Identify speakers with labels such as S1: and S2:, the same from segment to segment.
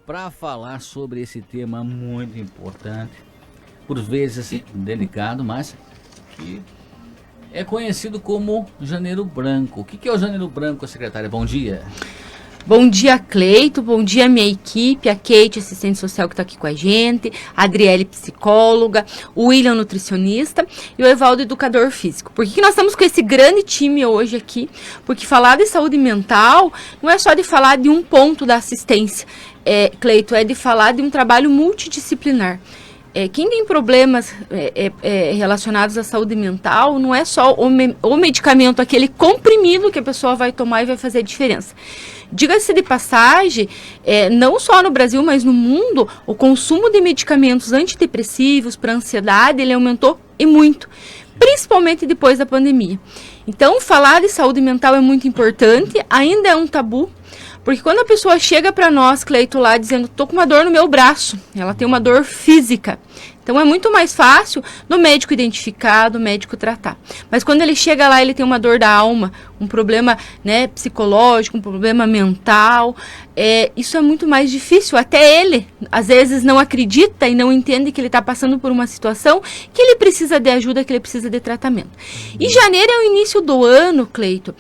S1: para falar sobre esse tema muito importante, por vezes assim, delicado, mas que é conhecido como Janeiro Branco. O que é o Janeiro Branco, secretária? Bom dia.
S2: Bom dia, Cleito. Bom dia, minha equipe. A Kate, assistente social que está aqui com a gente. A Adriele, psicóloga. O William, nutricionista. E o Evaldo, educador físico. Por que nós estamos com esse grande time hoje aqui? Porque falar de saúde mental não é só de falar de um ponto da assistência, Cleito, é de falar de um trabalho multidisciplinar. Quem tem problemas relacionados à saúde mental não é só o medicamento, aquele comprimido que a pessoa vai tomar e vai fazer a diferença. Diga-se de passagem, não só no Brasil, mas no mundo, o consumo de medicamentos antidepressivos para ansiedade, ele aumentou e muito, principalmente depois da pandemia. Então, falar de saúde mental é muito importante, ainda é um tabu, porque quando a pessoa chega para nós, Cleito, lá dizendo, tô com uma dor no meu braço, ela tem uma dor física. Então é muito mais fácil do médico identificar, do médico tratar. Mas quando ele chega lá, ele tem uma dor da alma, um problema, né, psicológico, um problema mental, isso é muito mais difícil. Até ele, às vezes, não acredita e não entende que ele está passando por uma situação que ele precisa de ajuda, que ele precisa de tratamento. E janeiro é o início do ano, Cleito.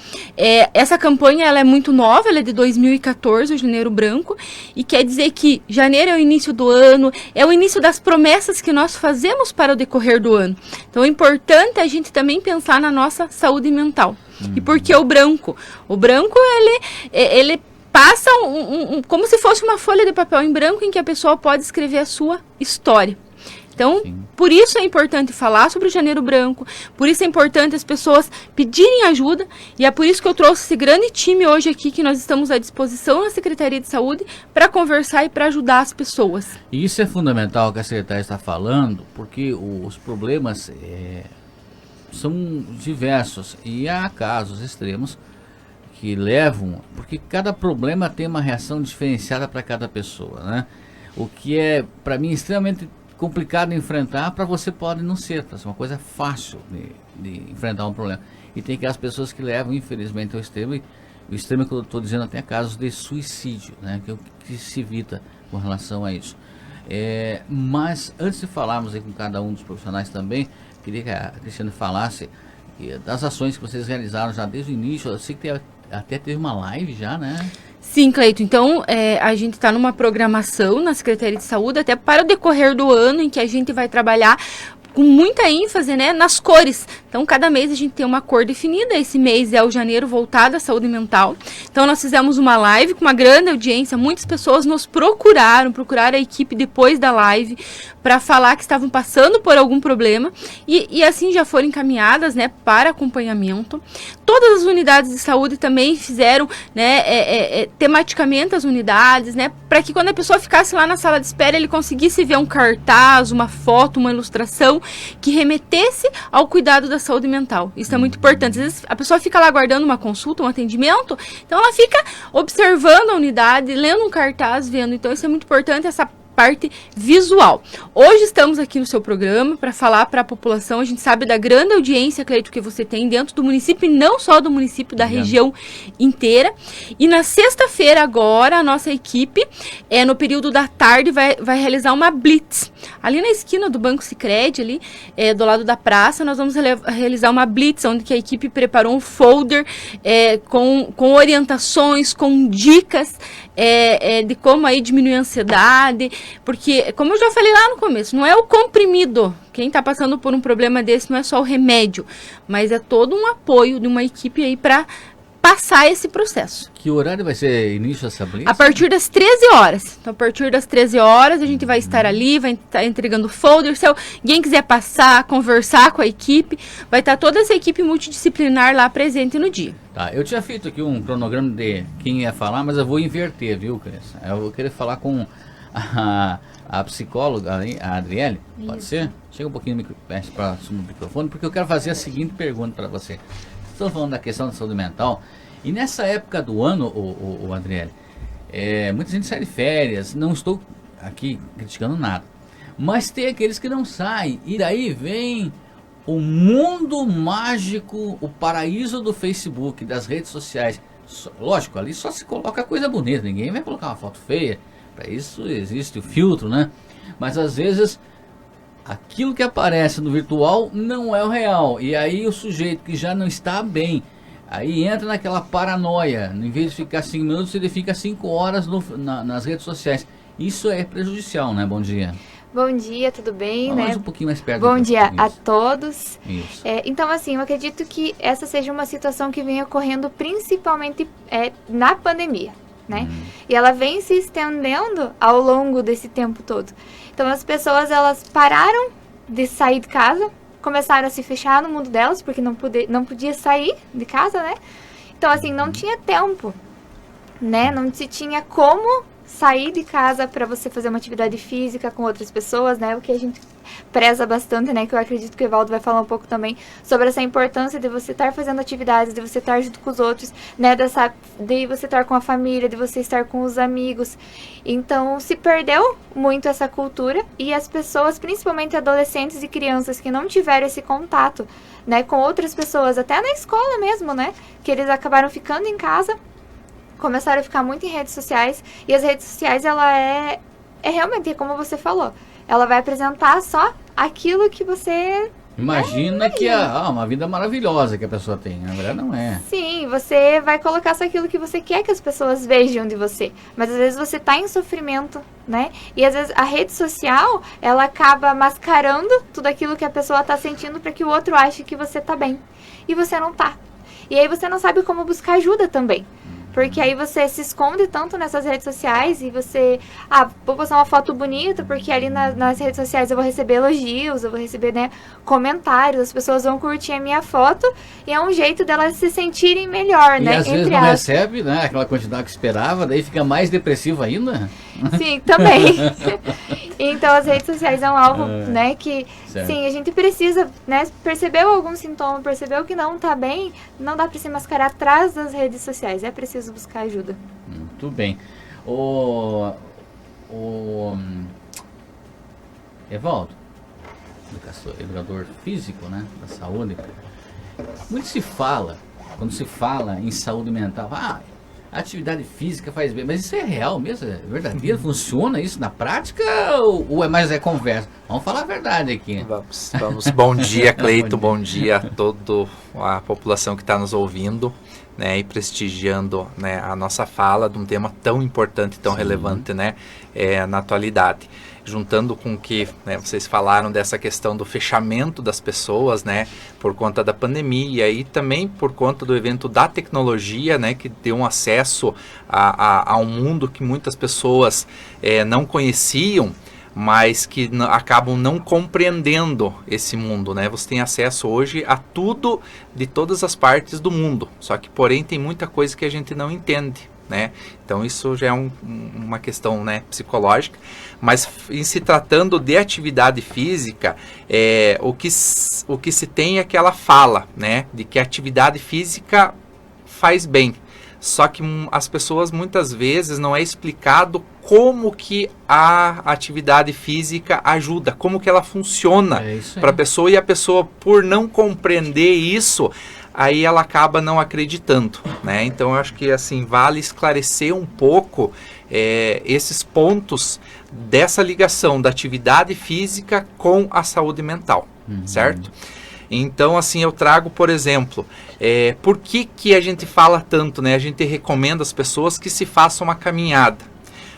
S2: Essa campanha ela é muito nova, ela é de 2014, o Janeiro Branco, e quer dizer que janeiro é o início do ano, é o início das promessas que nós fazemos para o decorrer do ano. Então é importante a gente também pensar na nossa saúde mental. E por que o branco? O branco, ele passa como se fosse uma folha de papel em branco em que a pessoa pode escrever a sua história. Então, por isso é importante falar sobre o Janeiro Branco, por isso é importante as pessoas pedirem ajuda, e é por isso que eu trouxe esse grande time hoje aqui, que nós estamos à disposição na Secretaria de Saúde, para conversar e para ajudar as pessoas.
S1: E isso é fundamental que a secretária está falando, porque os problemas são diversos, e há casos extremos que levam, porque cada problema tem uma reação diferenciada para cada pessoa, né? O que é, para mim, extremamente complicado de enfrentar, para você pode não ser, é uma coisa fácil de enfrentar um problema. E tem aquelas pessoas que levam, infelizmente, ao extremo, e o extremo que eu estou dizendo até casos de suicídio, né, que se evita com relação a isso. Mas antes de falarmos aí com cada um dos profissionais também, queria que a Cristiane falasse das ações que vocês realizaram já desde o início. Eu sei que até teve uma live já, né?
S2: Sim, Cleito. Então, a gente está numa programação na Secretaria de Saúde, até para o decorrer do ano, em que a gente vai trabalhar com muita ênfase, né, nas cores. Então, cada mês a gente tem uma cor definida. Esse mês é o janeiro voltado à saúde mental. Então, nós fizemos uma live com uma grande audiência. Muitas pessoas nos procuraram a equipe depois da live para falar que estavam passando por algum problema e assim já foram encaminhadas, né, para acompanhamento. Todas as unidades de saúde também fizeram, né, tematicamente as unidades, né, para que quando a pessoa ficasse lá na sala de espera, ele conseguisse ver um cartaz, uma foto, uma ilustração que remetesse ao cuidado da saúde mental. Isso é muito importante. Às vezes a pessoa fica lá aguardando uma consulta, um atendimento, então ela fica observando a unidade, lendo um cartaz, vendo. Então isso é muito importante, essa parte visual. Hoje estamos aqui no seu programa para falar para a população. A gente sabe da grande audiência, Cleito, que você tem dentro do município, e não só do município, da região inteira. E na sexta-feira agora, a nossa equipe, no período da tarde, vai realizar uma blitz. Ali na esquina do Banco Sicredi, ali do lado da praça, nós vamos realizar uma blitz, onde que a equipe preparou um folder com orientações, com dicas de como aí diminuir a ansiedade, porque, como eu já falei lá no começo, não é o comprimido. Quem está passando por um problema desse não é só o remédio, mas é todo um apoio de uma equipe aí para passar esse processo.
S1: Que horário vai ser início dessa blitz?
S2: A partir das 13 horas. Então, a partir das 13 horas, a gente vai estar ali, vai estar entregando folder. Se alguém quiser passar, conversar com a equipe, vai estar toda essa equipe multidisciplinar lá presente no dia.
S1: Tá, eu tinha feito aqui um cronograma de quem ia falar, mas eu vou inverter, viu, Cris? Eu vou querer falar com a psicóloga, a Adriele, pode ser? Chega um pouquinho para o microfone, porque eu quero fazer a seguinte pergunta para você. Estou falando da questão da saúde mental, e nessa época do ano, o Adriele, muita gente sai de férias, não estou aqui criticando nada, mas tem aqueles que não saem, e daí vem o mundo mágico, o paraíso do Facebook, das redes sociais. Lógico, ali só se coloca coisa bonita, ninguém vai colocar uma foto feia, Para isso existe o filtro, né? Mas às vezes aquilo que aparece no virtual não é o real. E aí o sujeito que já não está bem, aí entra naquela paranoia. Em vez de ficar 5 minutos, ele fica 5 horas nas redes sociais. Isso é prejudicial, né? Bom dia.
S3: Bom dia, tudo bem, né?
S1: Mais um pouquinho mais perto.
S3: Bom dia a todos.
S1: Isso.
S3: Então, assim, eu acredito que essa seja uma situação que vem ocorrendo principalmente na pandemia, né? E ela vem se estendendo ao longo desse tempo todo. Então, as pessoas, elas pararam de sair de casa, começaram a se fechar no mundo delas, porque não podia sair de casa, né? Então, assim, não tinha tempo, né? Não se tinha como sair de casa para você fazer uma atividade física com outras pessoas, né? O que a gente preza bastante, né? Que eu acredito que o Evaldo vai falar um pouco também sobre essa importância de você estar fazendo atividades, de você estar junto com os outros, né? De você estar com a família, de você estar com os amigos. Então, se perdeu muito essa cultura e as pessoas, principalmente adolescentes e crianças que não tiveram esse contato, né? Com outras pessoas, até na escola mesmo, né? Que eles acabaram ficando em casa, começaram a ficar muito em redes sociais, e as redes sociais, ela é realmente, como você falou, ela vai apresentar só aquilo que você...
S1: Imagina que é uma vida maravilhosa que a pessoa tem, na verdade não é.
S3: Sim, você vai colocar só aquilo que você quer que as pessoas vejam de você, mas às vezes você tá em sofrimento, né? E às vezes a rede social, ela acaba mascarando tudo aquilo que a pessoa tá sentindo para que o outro ache que você tá bem, e você não tá. E aí você não sabe como buscar ajuda também. Porque aí você se esconde tanto nessas redes sociais e você... vou postar uma foto bonita porque ali nas redes sociais eu vou receber elogios, eu vou receber, né, comentários, as pessoas vão curtir a minha foto e é um jeito delas se sentirem melhor, né?
S1: E às vezes não recebe, né, aquela quantidade que esperava, daí fica mais depressivo ainda.
S3: Sim, também. Então as redes sociais é um alvo, né, que
S1: certo.
S3: Sim, a gente precisa, né, percebeu algum sintoma, percebeu que não tá bem, não dá pra se mascarar atrás das redes sociais, é preciso buscar ajuda.
S1: Muito bem. O Evaldo, educador físico, né, da saúde, muito se fala, quando se fala em saúde mental, a atividade física faz bem, mas isso é real mesmo? É verdadeiro? Funciona isso na prática ou é mais conversa? Vamos falar a verdade aqui.
S4: Vamos. Bom dia, Cleito. Bom dia a toda a população que está nos ouvindo, né, e prestigiando, né, a nossa fala de um tema tão importante, tão relevante, né, na atualidade. Juntando com o que, né, vocês falaram dessa questão do fechamento das pessoas, né, por conta da pandemia e também por conta do evento da tecnologia, né, que deu um acesso a um mundo que muitas pessoas não conheciam, mas que acabam não compreendendo esse mundo, né? Você tem acesso hoje a tudo de todas as partes do mundo, só que porém tem muita coisa que a gente não entende, né? Então isso já é uma questão, né, psicológica, mas em se tratando de atividade física, o que se tem é aquela fala, né, de que a atividade física faz bem, só que as pessoas muitas vezes não é explicado como que a atividade física ajuda, como que ela funciona para a pessoa, e a pessoa, por não compreender isso, aí ela acaba não acreditando, né? Então eu acho que assim vale esclarecer um pouco esses pontos dessa ligação da atividade física com a saúde mental, certo? Então assim eu trago, por exemplo, por que a gente fala tanto, né? A gente recomenda às pessoas que se façam uma caminhada,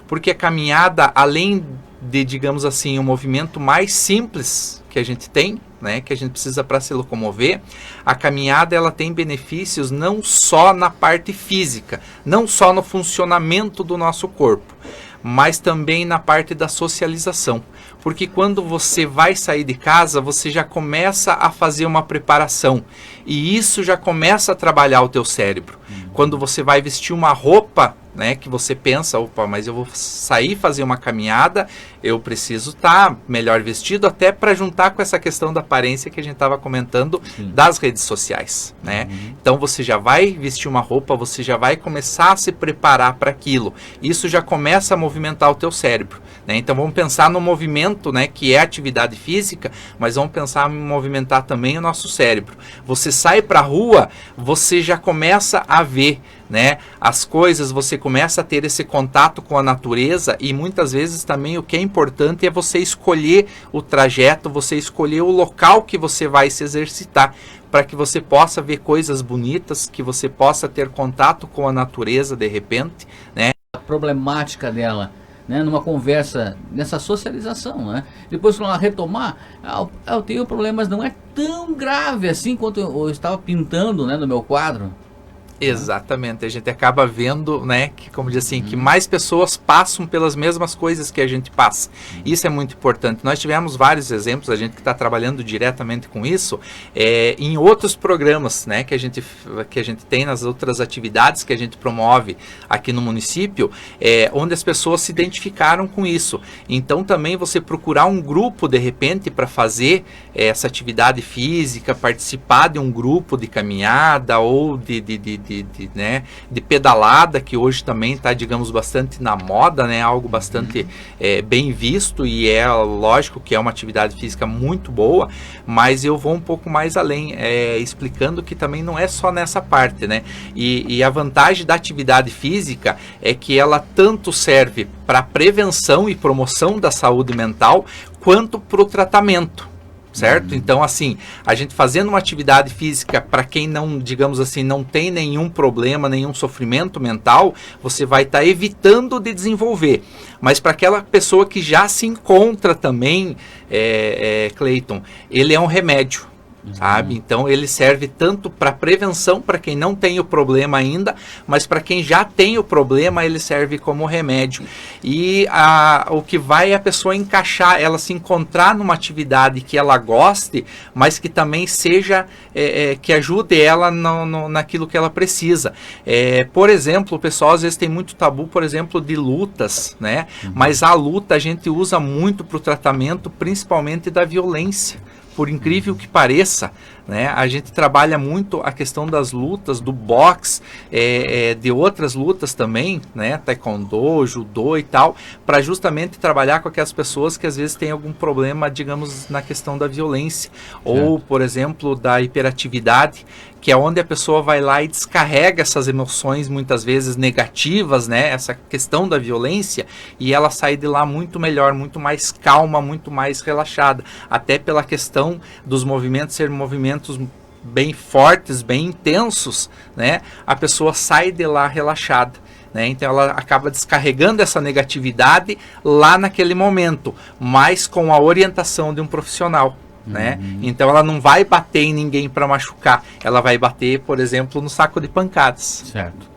S4: porque a caminhada, além de, digamos assim, um movimento mais simples que a gente tem, né, que a gente precisa para se locomover, a caminhada ela tem benefícios não só na parte física, não só no funcionamento do nosso corpo, mas também na parte da socialização. Porque quando você vai sair de casa, você já começa a fazer uma preparação. E isso já começa a trabalhar o teu cérebro. Quando você vai vestir uma roupa, né, que você pensa, opa, mas eu vou sair fazer uma caminhada, eu preciso estar melhor vestido, até para juntar com essa questão da aparência que a gente estava comentando das redes sociais, né? Então você já vai vestir uma roupa, você já vai começar a se preparar para aquilo. Isso já começa a movimentar o teu cérebro. né? Então vamos pensar no movimento, né, que é atividade física, mas vamos pensar em movimentar também o nosso cérebro. Você sai para a rua, você já começa a ver, né, as coisas, você começa a ter esse contato com a natureza, e muitas vezes também o que é importante é você escolher o trajeto, você escolher o local que você vai se exercitar, para que você possa ver coisas bonitas, que você possa ter contato com a natureza de repente, né?
S1: A problemática dela, né, numa conversa, nessa socialização, né? Depois quando ela retomar, eu tenho problemas, não é tão grave assim quanto eu estava pintando, né, no meu quadro.
S4: Exatamente, a gente acaba vendo, né, que, como diz assim, que mais pessoas passam pelas mesmas coisas que a gente passa. Isso é muito importante. Nós tivemos vários exemplos, a gente que está trabalhando diretamente com isso, em outros programas, né, que a gente tem nas outras atividades que a gente promove aqui no município, onde as pessoas se identificaram com isso. Então também você procurar um grupo de repente para fazer essa atividade física, participar de um grupo de caminhada ou de pedalada, que hoje também está, digamos, bastante na moda, né? Algo bastante bem visto, e é lógico que é uma atividade física muito boa, mas eu vou um pouco mais além, explicando que também não é só nessa parte, né? E a vantagem da atividade física é que ela tanto serve para prevenção e promoção da saúde mental, quanto para o tratamento. Certo? Então, assim, a gente fazendo uma atividade física, para quem não, digamos assim, não tem nenhum problema, nenhum sofrimento mental, você vai estar evitando de desenvolver. Mas para aquela pessoa que já se encontra também, Cleiton, ele é um remédio. Sabe? Então ele serve tanto para prevenção, para quem não tem o problema ainda, mas para quem já tem o problema, ele serve como remédio. E o que vai é a pessoa encaixar, ela se encontrar numa atividade que ela goste, mas que também seja, que ajude ela naquilo que ela precisa. Por exemplo, o pessoal às vezes tem muito tabu, por exemplo, de lutas, né? Mas a luta a gente usa muito para o tratamento, principalmente da violência. Por incrível que pareça, né, a gente trabalha muito a questão das lutas, do boxe, de outras lutas também, né, taekwondo, judô e tal, para justamente trabalhar com aquelas pessoas que às vezes têm algum problema, digamos, na questão da violência. Ou, por exemplo, da hiperatividade, que é onde a pessoa vai lá e descarrega essas emoções muitas vezes negativas, né, essa questão da violência, e ela sai de lá muito melhor, muito mais calma, muito mais relaxada, até pela questão dos movimentos serem movimentos bem fortes, bem intensos, né, a pessoa sai de lá relaxada. Né? Então ela acaba descarregando essa negatividade lá naquele momento, mas com a orientação de um profissional. Né? Então ela não vai bater em ninguém para machucar, ela vai bater, por exemplo, no saco de pancadas.
S1: Certo.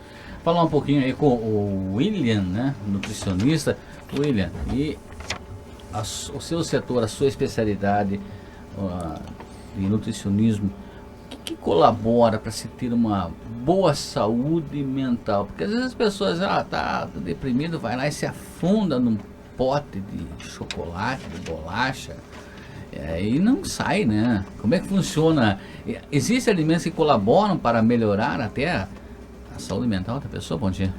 S1: Falar um pouquinho aí com o William, né, nutricionista. William, e o seu setor, a sua especialidade de nutricionismo, o que colabora para se ter uma boa saúde mental? Porque às vezes as pessoas, tá deprimido, vai lá e se afunda num pote de chocolate, de bolacha, e não sai, né? Como é que funciona? Existem alimentos que colaboram para melhorar até a saúde mental da pessoa? Bom dia.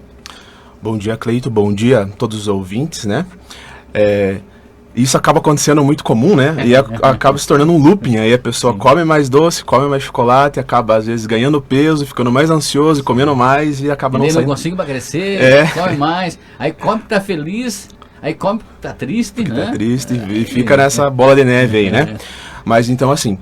S5: Bom dia, Cleito. Bom dia a todos os ouvintes, né? Isso acaba acontecendo muito comum, né? E acaba se tornando um looping. Aí a pessoa come mais doce, come mais chocolate, acaba às vezes ganhando peso, ficando mais ansioso, comendo mais e acaba não saindo.
S1: Não consigo emagrecer, come mais, aí come que tá feliz, aí come que tá triste, né?
S5: Tá triste e fica nessa bola de neve aí, né? Mas então assim,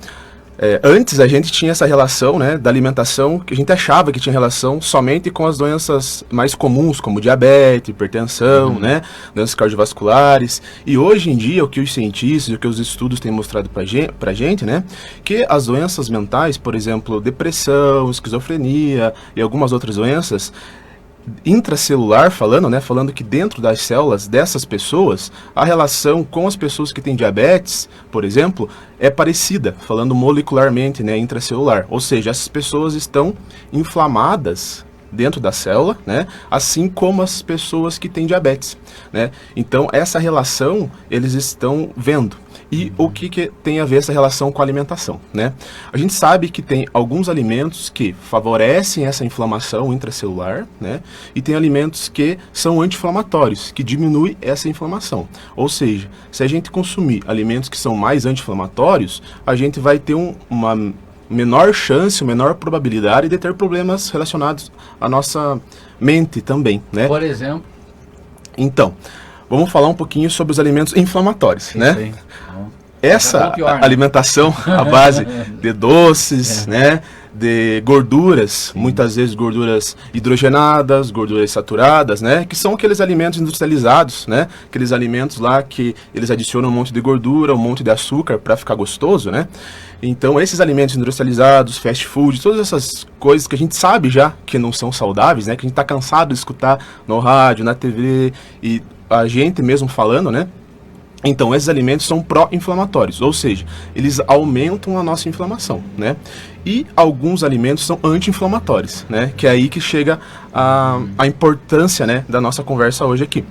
S5: antes a gente tinha essa relação, né, da alimentação, que a gente achava que tinha relação somente com as doenças mais comuns, como diabetes, hipertensão, né, doenças cardiovasculares. E hoje em dia, o que os cientistas, o que os estudos têm mostrado pra gente, né, que as doenças mentais, por exemplo, depressão, esquizofrenia e algumas outras doenças, intracelular falando, né, falando que dentro das células dessas pessoas, a relação com as pessoas que têm diabetes, por exemplo, é parecida, falando molecularmente, né, intracelular. Ou seja, essas pessoas estão inflamadas dentro da célula, né? Assim como as pessoas que têm diabetes, né? Então, essa relação eles estão vendo. E o que tem a ver essa relação com a alimentação, né? A gente sabe que tem alguns alimentos que favorecem essa inflamação intracelular, né? E tem alimentos que são anti-inflamatórios, que diminuem essa inflamação. Ou seja, se a gente consumir alimentos que são mais anti-inflamatórios, a gente vai ter uma menor chance, menor probabilidade de ter problemas relacionados à nossa mente também, né?
S1: Por exemplo?
S5: Então, vamos falar um pouquinho sobre os alimentos inflamatórios, né?
S1: Sim.
S5: Essa
S1: Pior, né?
S5: alimentação à base de doces, né? De gorduras, muitas vezes gorduras hidrogenadas, gorduras saturadas, né? Que são aqueles alimentos industrializados, né? Aqueles alimentos lá que eles adicionam um monte de gordura, um monte de açúcar para ficar gostoso, né? Então, esses alimentos industrializados, fast food, todas essas coisas que a gente sabe já que não são saudáveis, né? Que a gente tá cansado de escutar no rádio, na TV e a gente mesmo falando, né? Então, esses alimentos são pró-inflamatórios, ou seja, eles aumentam a nossa inflamação, né? E alguns alimentos são anti-inflamatórios, né? Que é aí que chega a importância, né, da nossa conversa hoje aqui.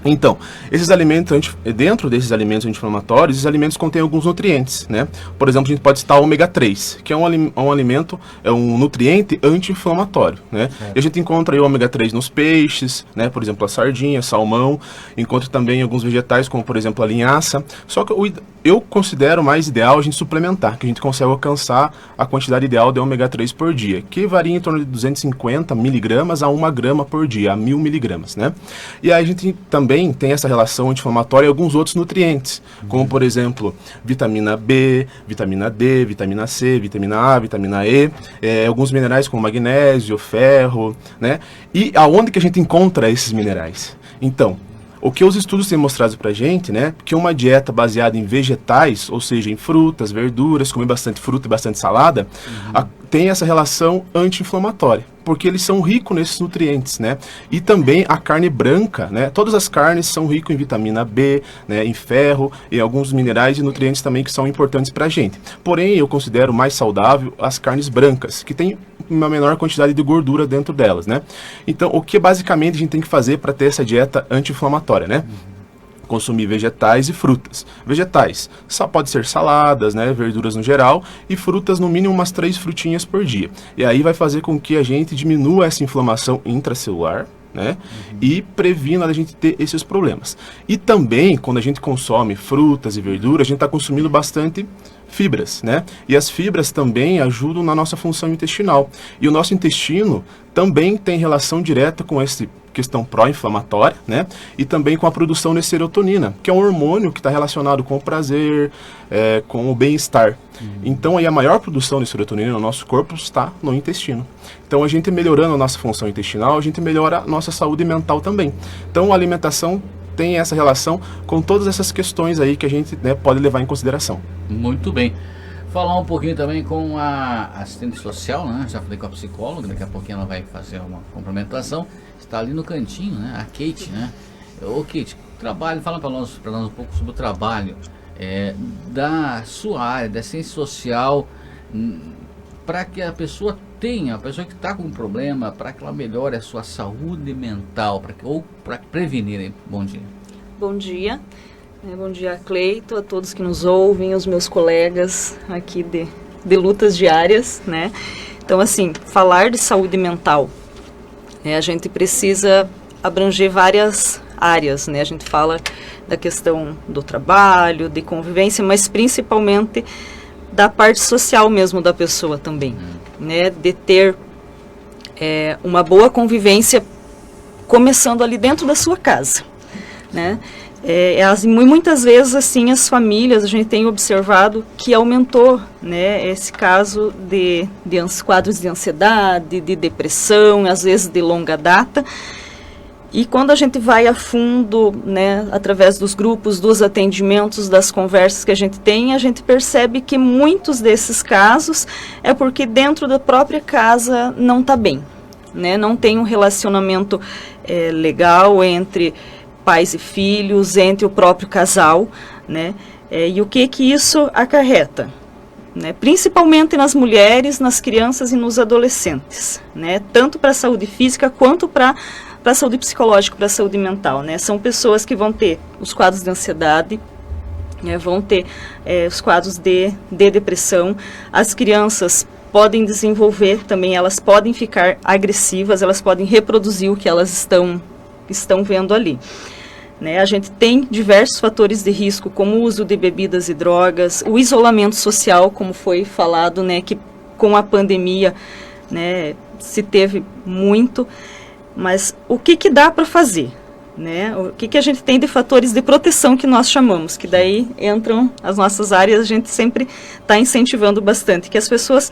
S5: Então, esses alimentos, dentro desses alimentos anti-inflamatórios, esses alimentos contêm alguns nutrientes, né? Por exemplo, a gente pode citar o ômega 3, que é um alimento, é um nutriente anti-inflamatório, né? E a gente encontra aí o ômega 3 nos peixes, né? Por exemplo, a sardinha, salmão, encontra também alguns vegetais, como por exemplo a linhaça. Só que eu considero mais ideal a gente suplementar, que a gente consegue alcançar a quantidade ideal de ômega 3 por dia, que varia em torno de 250 miligramas a 1 grama por dia, a 1000 miligramas, né? E aí a gente também tem essa relação anti-inflamatória e alguns outros nutrientes, como por exemplo, vitamina B, vitamina D, vitamina C, vitamina A, vitamina E, alguns minerais como magnésio, ferro, né? E aonde que a gente encontra esses minerais? Então, o que os estudos têm mostrado pra gente, né, que uma dieta baseada em vegetais, ou seja, em frutas, verduras, comer bastante fruta e bastante salada, tem essa relação anti-inflamatória, porque eles são ricos nesses nutrientes, né? E também a carne branca, né? Todas as carnes são ricas em vitamina B, né, em ferro e alguns minerais e nutrientes também que são importantes pra gente. Porém, eu considero mais saudável as carnes brancas, que tem uma menor quantidade de gordura dentro delas, né? Então, o que basicamente a gente tem que fazer para ter essa dieta anti-inflamatória, né? Consumir vegetais e frutas. Vegetais, só pode ser saladas, né, verduras no geral, e frutas no mínimo umas 3 frutinhas por dia. E aí vai fazer com que a gente diminua essa inflamação intracelular, né, e previna a gente ter esses problemas. E também, quando a gente consome frutas e verduras, a gente está consumindo bastante fibras, né? E as fibras também ajudam na nossa função intestinal. E o nosso intestino também tem relação direta com essa questão pró-inflamatória, né? E também com a produção de serotonina, que é um hormônio que está relacionado com o prazer, com o bem-estar. Então, aí a maior produção de serotonina no nosso corpo está no intestino. Então, a gente melhorando a nossa função intestinal, a gente melhora a nossa saúde mental também. Então, a alimentação tem essa relação com todas essas questões aí que a gente, né, pode levar em consideração.
S1: Muito bem. Falar um pouquinho também com a assistente social, né? Já falei com a psicóloga, daqui a pouquinho ela vai fazer uma complementação. Está ali no cantinho, né? A Kate, né? Ô Kate, trabalho, fala para nós um pouco sobre o trabalho da sua área, da ciência social, para que a pessoa tenha, a pessoa que está com um problema, para que ela melhore a sua saúde mental, para prevenir, hein? Bom dia.
S6: Bom dia. Bom dia, Cleito, a todos que nos ouvem, os meus colegas aqui de lutas diárias, né? Então, assim, falar de saúde mental, a gente precisa abranger várias áreas, né? A gente fala da questão do trabalho, de convivência, mas principalmente da parte social mesmo da pessoa também, né? De ter uma boa convivência começando ali dentro da sua casa, né? Muitas vezes, assim, as famílias, a gente tem observado que aumentou, né, esse caso de quadros de ansiedade, de depressão, às vezes de longa data. E quando a gente vai a fundo, né, através dos grupos, dos atendimentos, das conversas que a gente percebe que muitos desses casos é porque dentro da própria casa não está bem, né, não tem um relacionamento legal entre pais e filhos, entre o próprio casal, né? E o que isso acarreta? né, principalmente nas mulheres, nas crianças e nos adolescentes, né, tanto para a saúde física quanto para a saúde psicológica, para a saúde mental, né, são pessoas que vão ter os quadros de ansiedade, né, vão ter os quadros de depressão. As crianças podem desenvolver também, elas podem ficar agressivas, elas podem reproduzir o que elas estão vendo ali. Né, a gente tem diversos fatores de risco, como o uso de bebidas e drogas, o isolamento social, como foi falado, né, que com a pandemia, né, se teve muito, mas o que dá para fazer? Né? O que a gente tem de fatores de proteção que nós chamamos, que daí entram as nossas áreas, a gente sempre está incentivando bastante, que as pessoas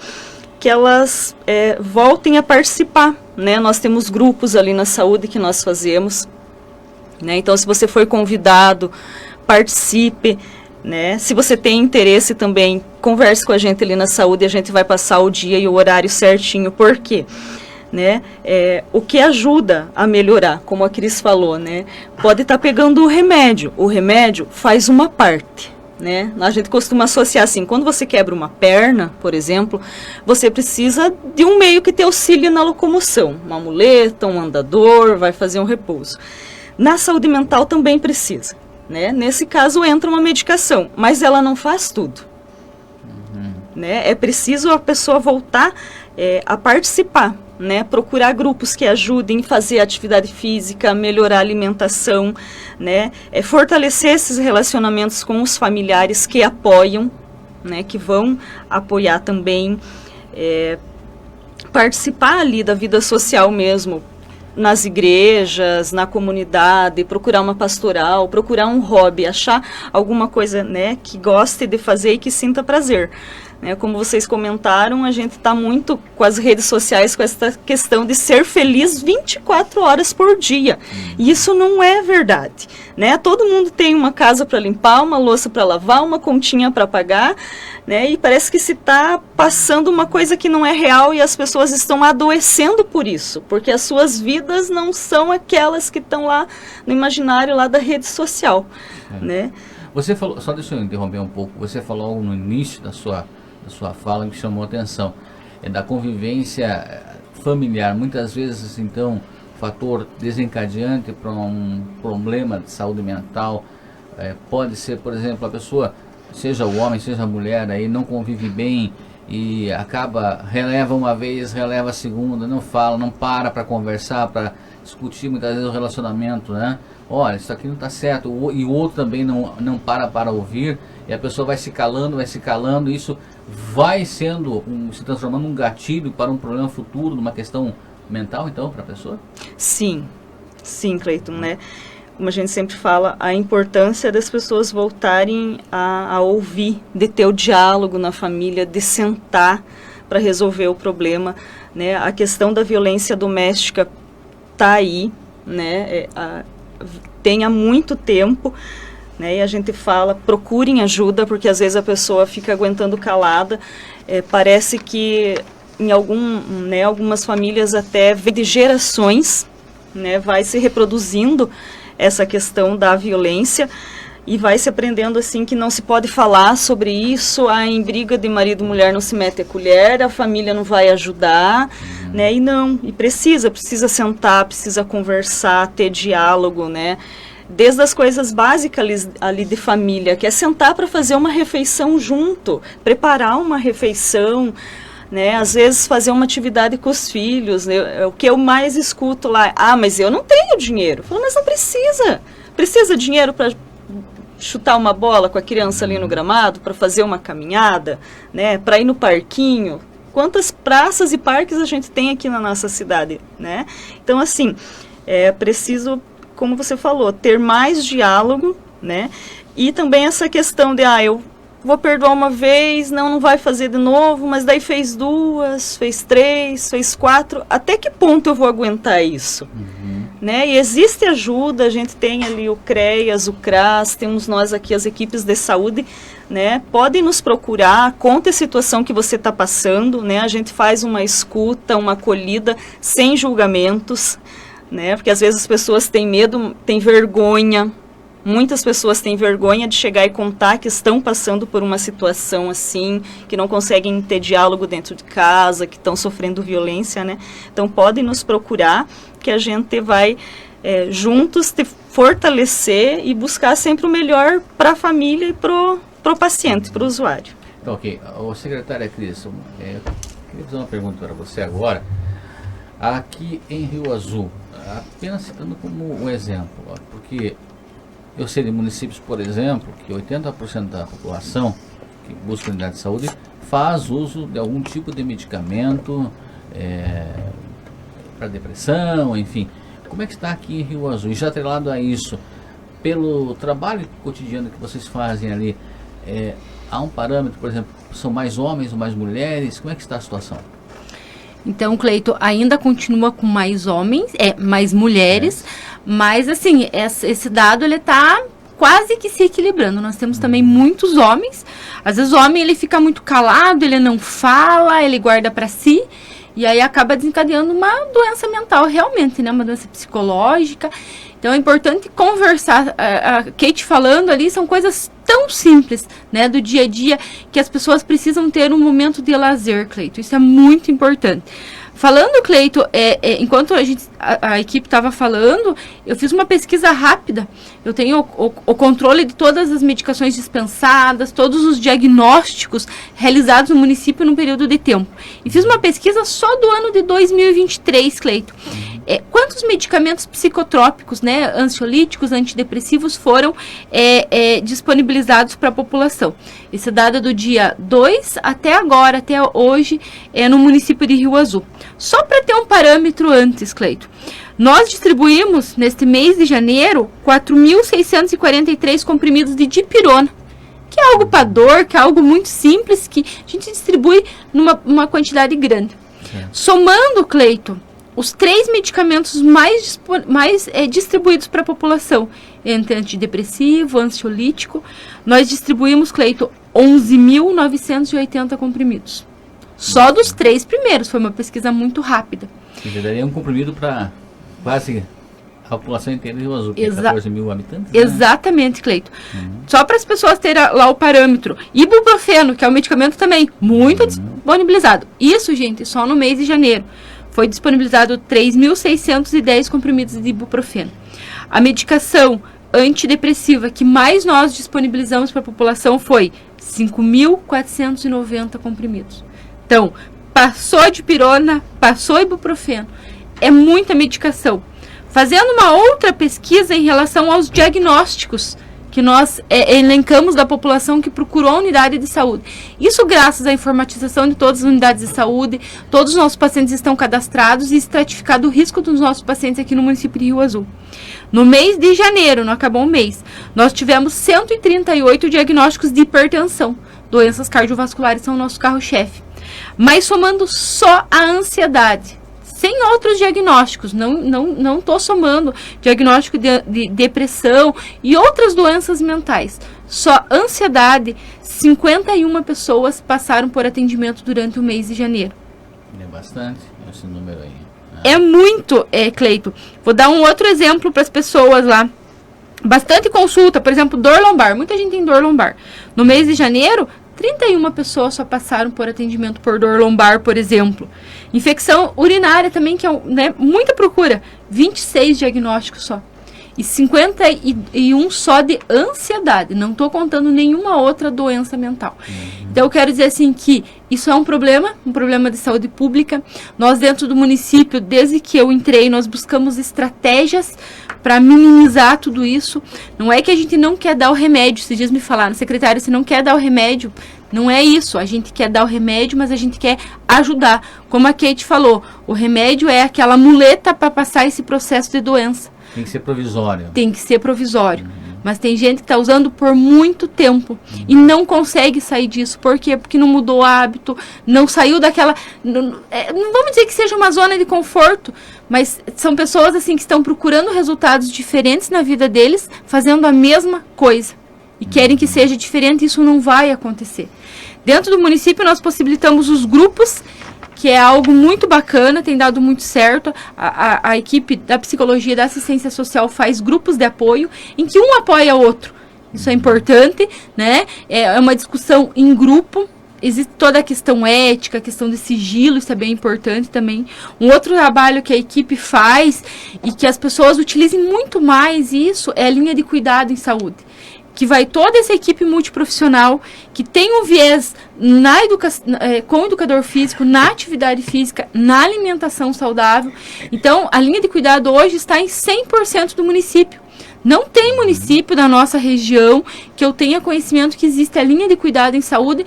S6: que elas voltem a participar, né? Nós temos grupos ali na saúde que nós fazemos, né? Então, se você for convidado, participe, né? Se você tem interesse também, converse com a gente ali na saúde, a gente vai passar o dia e o horário certinho. Por quê? Né? O que ajuda a melhorar, como a Cris falou, né? Pode estar pegando o remédio faz uma parte, né? A gente costuma associar assim, quando você quebra uma perna, por exemplo, você precisa de um meio que te auxilie na locomoção, uma muleta, um andador, vai fazer um repouso. Na saúde mental também precisa, né? Nesse caso entra uma medicação, mas ela não faz tudo. Né? É preciso a pessoa voltar a participar, né? Procurar grupos que ajudem a fazer atividade física, melhorar a alimentação, né? Fortalecer esses relacionamentos com os familiares que apoiam, né? Que vão apoiar também, participar ali da vida social mesmo, nas igrejas, na comunidade, procurar uma pastoral, procurar um hobby, achar alguma coisa, né, que goste de fazer e que sinta prazer. Né, como vocês comentaram, a gente está muito com as redes sociais com essa questão de ser feliz 24 horas por dia. E isso não é verdade. Né? Todo mundo tem uma casa para limpar, uma louça para lavar, uma continha para pagar, né? E parece que se está passando uma coisa que não é real e as pessoas estão adoecendo por isso, porque as suas vidas não são aquelas que estão lá no imaginário lá da rede social. Né?
S1: Você falou, só deixa eu interromper um pouco, você falou algo no início da sua fala que chamou a atenção, da convivência familiar. Muitas vezes, então, fator desencadeante para um problema de saúde mental pode ser, por exemplo, a pessoa, seja o homem, seja a mulher, aí não convive bem e releva uma vez, releva a segunda, não fala, não para conversar, para discutir muitas vezes o relacionamento, né? Olha, isso aqui não está certo, e o outro também não para ouvir, e a pessoa vai se calando, e isso vai se transformando num gatilho para um problema futuro, numa questão mental, então, para a pessoa?
S6: Sim, Cleiton, né? Como a gente sempre fala, a importância das pessoas voltarem a ouvir, de ter o diálogo na família, de sentar para resolver o problema, né? A questão da violência doméstica está aí, né? Tem há muito tempo, né? E a gente fala, procurem ajuda, porque às vezes a pessoa fica aguentando calada. Parece que em algumas famílias até de gerações, né, vai se reproduzindo essa questão da violência e vai se aprendendo assim que não se pode falar sobre isso, em briga de marido e mulher não se mete a colher, a família não vai ajudar, né? E precisa sentar, precisa conversar, ter diálogo, né? Desde as coisas básicas ali de família, que é sentar para fazer uma refeição junto, preparar uma refeição, né? Às vezes fazer uma atividade com os filhos, né? O que eu mais escuto lá, mas eu não tenho dinheiro. Eu falo, mas não precisa. Precisa de dinheiro para chutar uma bola com a criança ali no gramado, para fazer uma caminhada, né? Para ir no parquinho. Quantas praças e parques a gente tem aqui na nossa cidade, né? Então, assim, é preciso, como você falou, ter mais diálogo, né? E também essa questão de, eu vou perdoar uma vez, não vai fazer de novo, mas daí fez 2, fez 3, fez 4, até que ponto eu vou aguentar isso? Né? E existe ajuda, a gente tem ali o CREAS, o CRAS, temos nós aqui as equipes de saúde, né? Podem nos procurar, conte a situação que você está passando, né? A gente faz uma escuta, uma acolhida, sem julgamentos, né? Porque às vezes as pessoas têm medo, têm vergonha, Muitas pessoas têm vergonha de chegar e contar que estão passando por uma situação assim, que não conseguem ter diálogo dentro de casa, que estão sofrendo violência, né? Então, podem nos procurar, que a gente vai juntos te fortalecer e buscar sempre o melhor para a família e pro paciente, pro usuário.
S1: Então, ok. Ô, secretária Cris, eu queria fazer uma pergunta para você agora. Aqui em Rio Azul, apenas citando como um exemplo, ó, porque eu sei de municípios, por exemplo, que 80% da população que busca unidade de saúde faz uso de algum tipo de medicamento para depressão, enfim. Como é que está aqui em Rio Azul? E já atrelado a isso, pelo trabalho cotidiano que vocês fazem ali, há um parâmetro, por exemplo, são mais homens ou mais mulheres? Como é que está a situação?
S2: Então, Cleito, ainda continua com mais homens, mais mulheres, mas assim, esse dado ele está quase que se equilibrando. Nós temos também muitos homens. Às vezes o homem ele fica muito calado, ele não fala, ele guarda para si, e aí acaba desencadeando uma doença mental realmente, né? Uma doença psicológica. Então é importante conversar. A Kate falando ali são coisas tão simples, né, do dia a dia, que as pessoas precisam ter um momento de lazer, Cleito. Isso é muito importante. Falando, Cleito, enquanto a equipe estava falando, eu fiz uma pesquisa rápida. Eu tenho o controle de todas as medicações dispensadas, todos os diagnósticos realizados no município num período de tempo. E fiz uma pesquisa só do ano de 2023, Cleito. Quantos medicamentos psicotrópicos, né, ansiolíticos, antidepressivos foram disponibilizados para a população? Esse dado é do dia 2 até agora, até hoje, no município de Rio Azul. Só para ter um parâmetro antes, Cleito. Nós distribuímos, neste mês de janeiro, 4.643 comprimidos de dipirona, que é algo para dor, que é algo muito simples, que a gente distribui numa quantidade grande. Somando, Cleito, os 3 medicamentos mais distribuídos para a população, entre antidepressivo, ansiolítico, nós distribuímos, Cleito, 11.980 comprimidos. Só dos 3 primeiros, foi uma pesquisa muito rápida.
S1: Você daria um comprimido para quase a população inteira de Rio Azul, que é 14 mil habitantes? Né?
S2: Exatamente, Cleito. Só para as pessoas terem lá o parâmetro. Ibuprofeno, que é um medicamento também muito disponibilizado. Isso, gente, só no mês de janeiro. Foi disponibilizado 3.610 comprimidos de ibuprofeno. A medicação antidepressiva que mais nós disponibilizamos para a população foi 5.490 comprimidos. Então, passou a dipirona, passou ibuprofeno. É muita medicação. Fazendo uma outra pesquisa em relação aos diagnósticos que nós elencamos da população que procurou a unidade de saúde. Isso graças à informatização de todas as unidades de saúde, todos os nossos pacientes estão cadastrados e estratificado o risco dos nossos pacientes aqui no município de Rio Azul. No mês de janeiro, não acabou o mês, nós tivemos 138 diagnósticos de hipertensão. Doenças cardiovasculares são o nosso carro-chefe. Mas somando só a ansiedade, sem outros diagnósticos, não estou somando diagnóstico de depressão e outras doenças mentais. Só ansiedade, 51 pessoas passaram por atendimento durante o mês de janeiro.
S1: É bastante esse número aí.
S2: É muito, Cleito. Vou dar um outro exemplo para as pessoas lá. Bastante consulta, por exemplo, dor lombar. Muita gente tem dor lombar. No mês de janeiro, 31 pessoas só passaram por atendimento por dor lombar, por exemplo. Infecção urinária também, que é muita procura. 26 diagnósticos só. E 51 só de ansiedade. Não estou contando nenhuma outra doença mental. Então, eu quero dizer assim que isso é um problema de saúde pública. Nós, dentro do município, desde que eu entrei, nós buscamos estratégias para minimizar tudo isso. Não é que a gente não quer dar o remédio. Esses dias me falaram, secretário, você não quer dar o remédio? Não é isso. A gente quer dar o remédio, mas a gente quer ajudar. Como a Kate falou, o remédio é aquela muleta para passar esse processo de doença.
S1: Tem que ser provisório.
S2: Tem que ser provisório. Mas tem gente que está usando por muito tempo e não consegue sair disso. Por quê? Porque não mudou o hábito, não saiu daquela... Não vamos dizer que seja uma zona de conforto, mas são pessoas assim que estão procurando resultados diferentes na vida deles, fazendo a mesma coisa. E querem que seja diferente, isso não vai acontecer. Dentro do município, nós possibilitamos os grupos que é algo muito bacana, tem dado muito certo. A equipe da psicologia e da assistência social faz grupos de apoio, em que um apoia o outro. Isso é importante, né? É uma discussão em grupo. Existe toda a questão ética, a questão de sigilo, isso é bem importante também. Um outro trabalho que a equipe faz e que as pessoas utilizem muito mais isso é a linha de cuidado em saúde. Que vai toda essa equipe multiprofissional, que tem um viés com o educador físico, na atividade física, na alimentação saudável. Então, a linha de cuidado hoje está em 100% do município. Não tem município da nossa região que eu tenha conhecimento que existe a linha de cuidado em saúde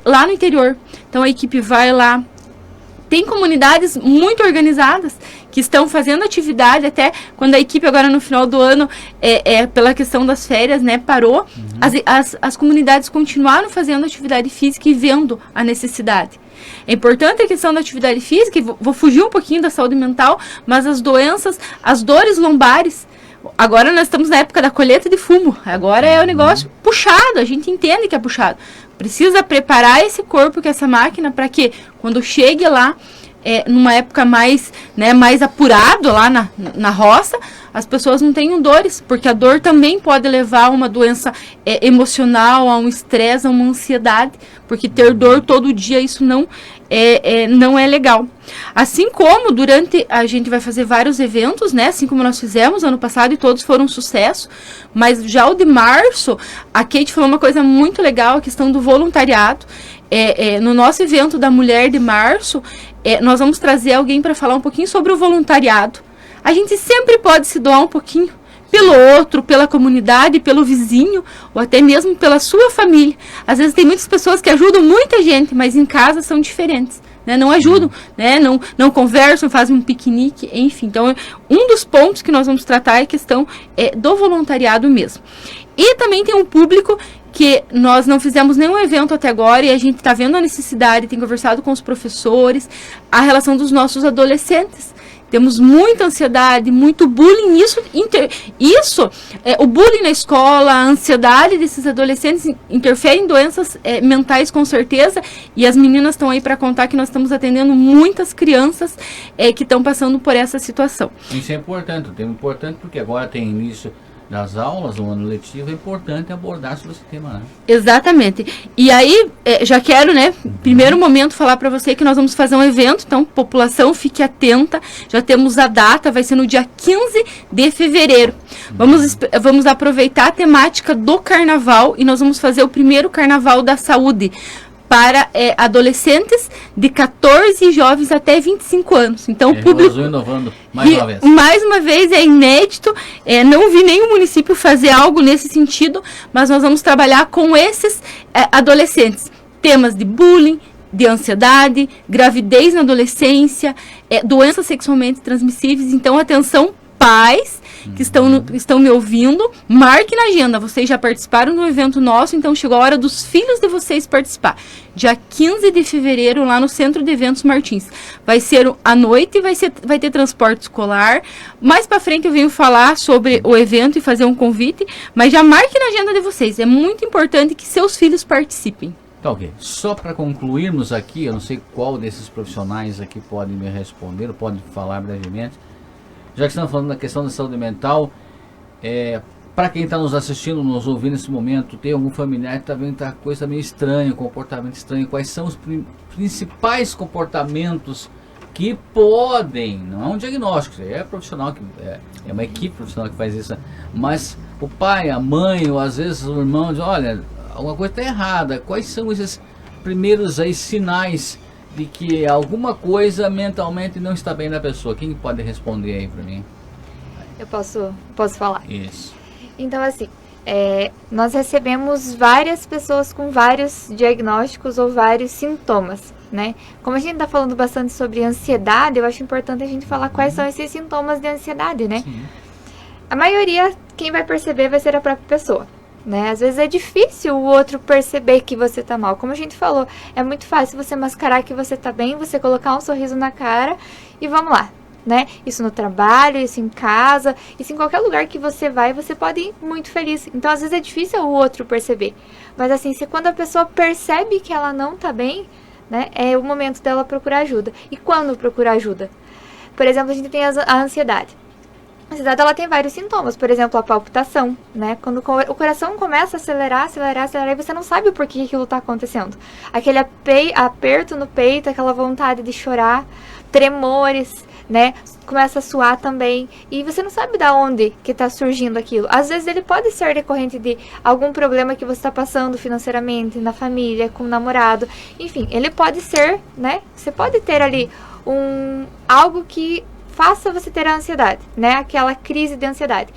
S2: lá no interior. Então, a equipe vai lá. Tem comunidades muito organizadas que estão fazendo atividade, até quando a equipe agora no final do ano, pela questão das férias, né, parou, as comunidades continuaram fazendo atividade física e vendo a necessidade. É importante a questão da atividade física, e vou fugir um pouquinho da saúde mental, mas as doenças, as dores lombares, agora nós estamos na época da colheita de fumo, agora é o negócio puxado, a gente entende que é puxado. Precisa preparar esse corpo, que essa máquina, para que quando chegue lá, numa época mais apurado lá na roça, as pessoas não tenham dores, porque a dor também pode levar a uma doença emocional, a um estresse, a uma ansiedade, porque ter dor todo dia, isso não é legal. Assim como a gente vai fazer vários eventos, né? Assim como nós fizemos ano passado e todos foram um sucesso, mas já o de março, a Kate falou uma coisa muito legal, a questão do voluntariado. No nosso evento da Mulher de Março, nós vamos trazer alguém para falar um pouquinho sobre o voluntariado. A gente sempre pode se doar um pouquinho pelo outro, pela comunidade, pelo vizinho, ou até mesmo pela sua família. Às vezes tem muitas pessoas que ajudam muita gente, mas em casa são diferentes, né? Não ajudam, né? Não conversam, fazem um piquenique, enfim. Então, um dos pontos que nós vamos tratar é a questão do voluntariado mesmo. E também tem um público que nós não fizemos nenhum evento até agora e a gente está vendo a necessidade, tem conversado com os professores, a relação dos nossos adolescentes. Temos muita ansiedade, muito bullying. O bullying na escola, a ansiedade desses adolescentes interfere em doenças mentais com certeza. E as meninas estão aí para contar que nós estamos atendendo muitas crianças que estão passando por essa situação.
S1: Isso é importante, porque agora tem início das aulas, o ano letivo, é importante abordar sobre esse tema, né?
S2: Exatamente. E aí, já quero, né, primeiro momento, falar para você que nós vamos fazer um evento, então, população, fique atenta, já temos a data, vai ser no dia 15 de fevereiro. Vamos aproveitar a temática do carnaval e nós vamos fazer o primeiro carnaval da saúde para adolescentes de 14 e jovens até 25 anos. Então, o público...
S1: inovando mais uma vez.
S2: Mais uma vez, é inédito. Não vi nenhum município fazer algo nesse sentido, mas nós vamos trabalhar com esses adolescentes. Temas de bullying, de ansiedade, gravidez na adolescência, doenças sexualmente transmissíveis. Então, atenção, pais que estão me ouvindo, marque na agenda. Vocês já participaram do evento nosso, então chegou a hora dos filhos de vocês participar. Dia 15 de fevereiro, lá no Centro de Eventos Martins. Vai ser à noite, vai ter transporte escolar. Mais para frente eu venho falar sobre o evento e fazer um convite, mas já marque na agenda de vocês. É muito importante que seus filhos participem.
S1: Tá, ok. Só para concluirmos aqui, eu não sei qual desses profissionais aqui pode me responder, ou pode falar brevemente. Já que estamos falando da questão da saúde mental, para quem está nos assistindo, nos ouvindo nesse momento, tem algum familiar que está vendo tá coisa meio estranha, comportamento estranho, quais são os principais comportamentos que podem, não é um diagnóstico, é profissional, é uma equipe profissional que faz isso, mas o pai, a mãe, ou às vezes o irmão diz, olha, alguma coisa está errada. Quais são esses primeiros aí sinais de que alguma coisa mentalmente não está bem na pessoa? Quem pode responder aí para mim?
S3: Eu posso falar.
S1: Isso.
S3: Então, assim, nós recebemos várias pessoas com vários diagnósticos ou vários sintomas, né? Como a gente está falando bastante sobre ansiedade, eu acho importante a gente falar quais são esses sintomas de ansiedade, né?
S1: Sim.
S3: A maioria, quem vai perceber vai ser a própria pessoa. Né? Às vezes é difícil o outro perceber que você tá mal. Como a gente falou, é muito fácil você mascarar que você tá bem, você colocar um sorriso na cara e vamos lá, né? Isso no trabalho, isso em casa, isso em qualquer lugar que você vai, você pode ir muito feliz. Então, às vezes é difícil o outro perceber. Mas assim, quando a pessoa percebe que ela não tá bem, né? É o momento dela procurar ajuda. E quando procurar ajuda? Por exemplo, a gente tem a ansiedade. A ansiedade, ela tem vários sintomas, por exemplo, a palpitação, né? Quando o coração começa a acelerar, e você não sabe o porquê aquilo está acontecendo. Aquele aperto no peito, aquela vontade de chorar, tremores, né? Começa a suar também, e você não sabe de onde que está surgindo aquilo. Às vezes ele pode ser decorrente de algum problema que você está passando financeiramente, na família, com o namorado. Enfim, ele pode ser, né? Você pode ter ali algo que faça você ter a ansiedade, né? Aquela crise de ansiedade.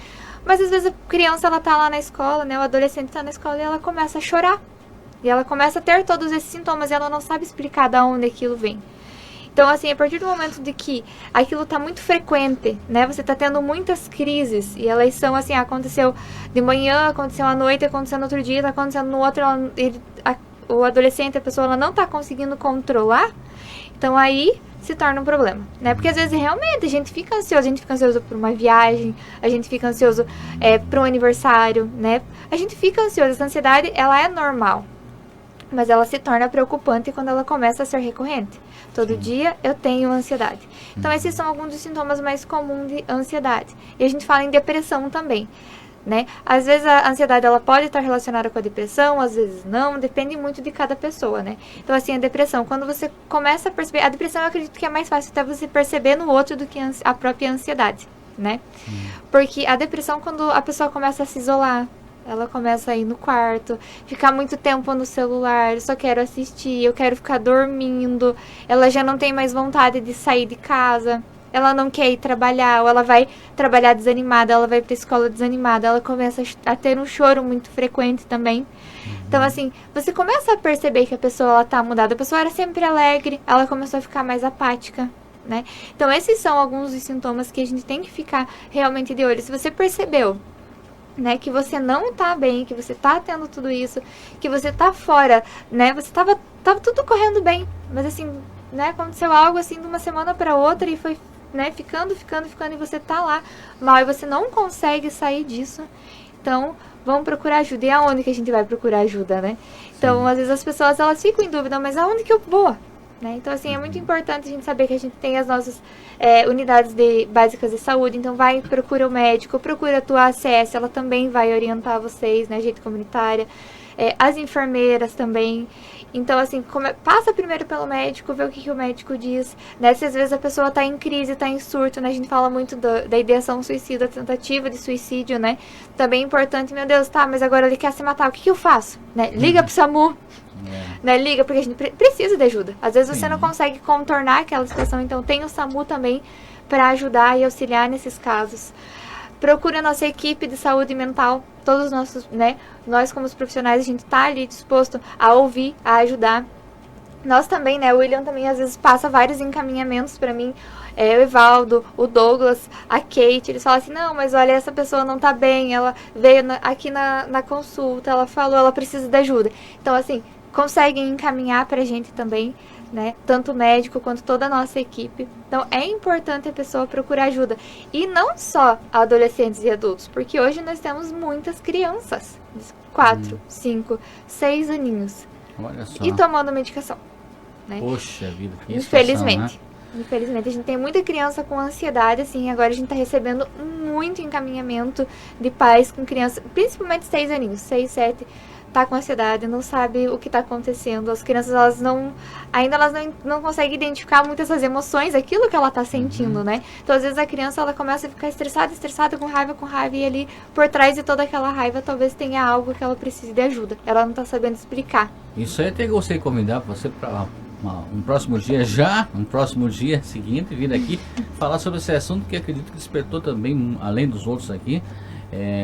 S3: Mas às vezes a criança, ela tá lá na escola, né? O adolescente tá na escola e ela começa a chorar. E ela começa a ter todos esses sintomas e ela não sabe explicar de onde aquilo vem. Então, assim, a partir do momento de que aquilo tá muito frequente, né? Você tá tendo muitas crises e elas são assim, aconteceu de manhã, aconteceu à noite, aconteceu no outro dia, tá acontecendo no outro, o adolescente, a pessoa, ela não tá conseguindo controlar. Então aí se torna um problema, né? Porque às vezes realmente a gente fica ansioso por uma viagem, a gente fica ansioso por um aniversário, né? A gente fica ansioso, essa ansiedade, ela é normal, mas ela se torna preocupante quando ela começa a ser recorrente. Todo dia eu tenho ansiedade. Então esses são alguns dos sintomas mais comuns de ansiedade. E a gente fala em depressão também, né? Às vezes a ansiedade, ela pode estar relacionada com a depressão, às vezes não, depende muito de cada pessoa, né? Então assim, a depressão, quando você começa a perceber, a depressão eu acredito que é mais fácil até você perceber no outro do que a própria ansiedade, né? Porque a depressão, quando a pessoa começa a se isolar, ela começa a ir no quarto, ficar muito tempo no celular, eu só quero assistir, eu quero ficar dormindo, ela já não tem mais vontade de sair de casa, ela não quer ir trabalhar, ou ela vai trabalhar desanimada, ela vai pra escola desanimada, ela começa a ter um choro muito frequente também. Então, assim, você começa a perceber que a pessoa, ela tá mudada. A pessoa era sempre alegre, ela começou a ficar mais apática, né? Então, esses são alguns dos sintomas que a gente tem que ficar realmente de olho. Se você percebeu, né, que você não tá bem, que você tá tendo tudo isso, que você tá fora, né, você tava tudo correndo bem, mas assim, né, aconteceu algo assim de uma semana para outra e foi, né, ficando, e você tá lá mal e você não consegue sair disso. Então, vamos procurar ajuda. E aonde que a gente vai procurar ajuda, né? Então, às vezes as pessoas, elas ficam em dúvida, mas aonde que eu vou? Né? Então, assim, é muito importante a gente saber que a gente tem as nossas unidades básicas de saúde. Então, vai, procura o médico, procura a tua ACS, ela também vai orientar vocês, né? Gente comunitária. As enfermeiras também. Então, assim, passa primeiro pelo médico, vê o que o médico diz, né? Se às vezes a pessoa tá em crise, tá em surto, né? A gente fala muito da ideação suicida, tentativa de suicídio, né? Também é importante, meu Deus, tá, mas agora ele quer se matar, o que eu faço? Né? Liga pro SAMU, né? Liga, porque a gente precisa de ajuda. Às vezes você não consegue contornar aquela situação, então tem o SAMU também para ajudar e auxiliar nesses casos. Procure a nossa equipe de saúde mental, todos os nossos, né? Nós como os profissionais, a gente tá ali disposto a ouvir, a ajudar. Nós também, né? O William também às vezes passa vários encaminhamentos para mim. O Evaldo, o Douglas, a Kate, eles falam assim, não, mas olha, essa pessoa não tá bem, ela veio aqui na consulta, ela falou, ela precisa de ajuda. Então, assim, conseguem encaminhar pra gente também, né? Tanto o médico quanto toda a nossa equipe. Então é importante a pessoa procurar ajuda. E não só adolescentes e adultos, porque hoje nós temos muitas crianças, 4, 5, 6 aninhos.
S1: Olha só.
S3: E tomando medicação, né?
S1: Poxa vida, que
S3: infelizmente.
S1: Situação, né?
S3: Infelizmente, a gente tem muita criança com ansiedade, assim, agora a gente tá recebendo muito encaminhamento de pais com crianças, principalmente 6 aninhos, 6, 7, tá com ansiedade, não sabe o que tá acontecendo. As crianças, elas não não conseguem identificar muitas essas emoções, aquilo que ela tá sentindo, né? Então, às vezes a criança, ela começa a ficar estressada, com raiva, e ali, por trás de toda aquela raiva, talvez tenha algo que ela precise de ajuda. Ela não tá sabendo explicar.
S1: Isso aí até gostei de convidar você para um próximo dia seguinte, vir aqui falar sobre esse assunto que acredito que despertou também, além dos outros aqui,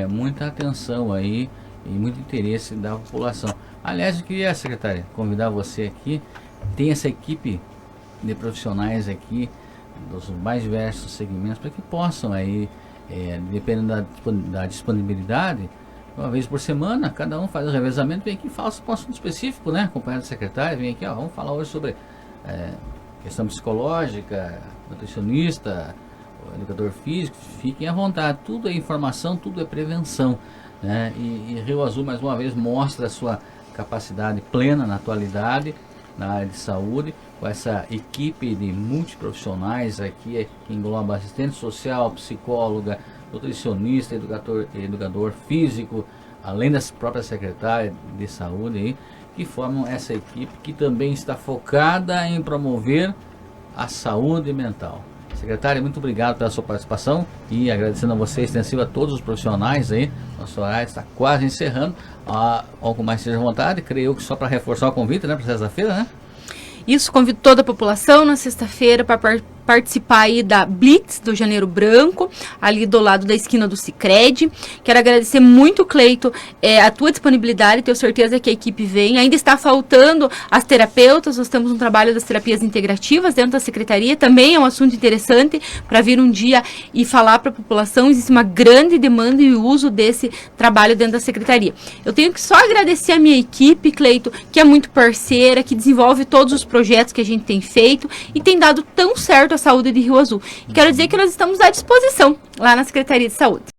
S1: muita atenção aí e muito interesse da população. Aliás, eu queria, secretária, convidar você aqui, tem essa equipe de profissionais aqui, dos mais diversos segmentos, para que possam aí, dependendo da disponibilidade, uma vez por semana, cada um faz o revezamento, vem aqui e fala sobre um assunto específico, né? Acompanhado da secretária, vem aqui, ó, vamos falar hoje sobre questão psicológica, nutricionista, educador físico, fiquem à vontade, tudo é informação, tudo é prevenção. Né? E Rio Azul mais uma vez mostra a sua capacidade plena na atualidade na área de saúde, com essa equipe de multiprofissionais aqui, que engloba assistente social, psicóloga, nutricionista, educador físico, além das próprias secretárias de saúde aí, que formam essa equipe que também está focada em promover a saúde mental. Secretária, muito obrigado pela sua participação e agradecendo a você, extensivo a todos os profissionais aí. Nosso horário está quase encerrando. Algo mais seja à vontade, creio que só para reforçar o convite, né, para sexta-feira, né?
S2: Isso, convido toda a população na sexta-feira para participar aí da Blitz do Janeiro Branco, ali do lado da esquina do Sicredi. Quero agradecer muito, Cleito, a tua disponibilidade, tenho certeza que a equipe vem. Ainda está faltando as terapeutas, nós temos um trabalho das terapias integrativas dentro da secretaria, também é um assunto interessante para vir um dia e falar para a população. Existe uma grande demanda e uso desse trabalho dentro da secretaria. Eu tenho que só agradecer a minha equipe, Cleito, que é muito parceira, que desenvolve todos os projetos que a gente tem feito e tem dado tão certo a saúde de Rio Azul. E quero dizer que nós estamos à disposição lá na Secretaria de Saúde.